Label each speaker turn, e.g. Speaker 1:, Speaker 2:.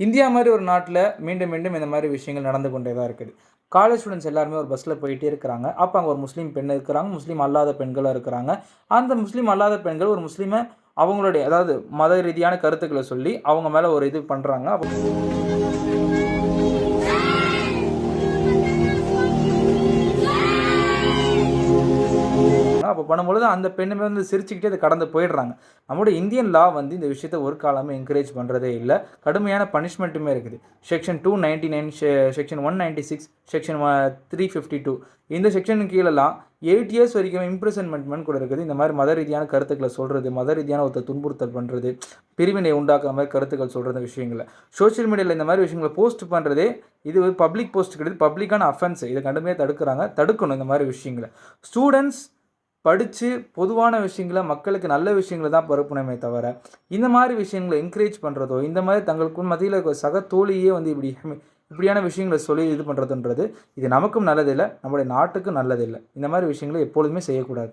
Speaker 1: India மாதிரி ஒரு நாட்டில் மீண்டும் மீண்டும் இந்த மாதிரி விஷயங்கள் நடந்து கொண்டே தான் இருக்குது. காலேஜ் ஸ்டூடெண்ட்ஸ் எல்லாருமே ஒரு பஸ்ஸில் போயிட்டே இருக்கிறாங்க. அப்போ அங்கே ஒரு முஸ்லீம் பெண் இருக்கிறாங்க, முஸ்லீம் அல்லாத பெண்களும் இருக்கிறாங்க. அந்த முஸ்லீம் அல்லாத பெண்கள் ஒரு முஸ்லீமை அவங்களுடைய அதாவது மத ரீதியான கருத்துக்களை சொல்லி அவங்க மேலே ஒரு இது பண்ணுறாங்க. அப்போ பண்ணும்பொழுது அந்த பெண்ணுமே வந்து சிரிச்சுக்கிட்டே அதை கடந்து போயிடுறாங்க. நம்மளோட இந்தியன் லா வந்து இந்த விஷயத்தை ஒரு காலமே என்கரேஜ் பண்ணுறதே இல்லை. கடுமையான பனிஷ்மெண்ட்டுமே இருக்குது. செக்ஷன் 299, செக்ஷன் 196, செக்ஷன் 352 இந்த செக்ஷனுக்கு கீழெல்லாம் 8 இயர்ஸ் வரைக்கும் இம்ப்ரிசன்மெண்ட் கூட இருக்குது. இந்த மாதிரி மத ரீதியான கருத்துக்களை சொல்கிறது, மத ரீதியான ஒருத்தர் துன்புறுத்தல் பண்ணுறது, பிரிவினை உண்டாக்குற மாதிரி கருத்துக்கள் சொல்கிற விஷயங்களை சோஷியல் மீடியாவில் இந்த மாதிரி விஷயங்களை போஸ்ட் பண்ணுறதே இது ஒரு பப்ளிக் போஸ்ட் கிடையாது, பப்ளிக்கான அஃபென்ஸ். இதை கடுமையாக தடுக்கணும் இந்த மாதிரி விஷயங்களை. ஸ்டூடெண்ட்ஸ் படித்து பொதுவான விஷயங்களை மக்களுக்கு நல்ல விஷயங்களை தான் பரப்பணுமே தவிர இந்த மாதிரி விஷயங்களை என்கரேஜ் பண்ணுறதோ இந்த மாதிரி தங்களுக்கும் மத்தியில் சக தோழியே வந்து இப்படியான விஷயங்களை சொல்லி இது பண்ணுறதுன்றது இது நமக்கும் நல்லதில்லை, நம்முடைய நாட்டுக்கும் நல்லதில்லை. இந்த மாதிரி விஷயங்களை எப்பொழுதுமே செய்யக்கூடாது.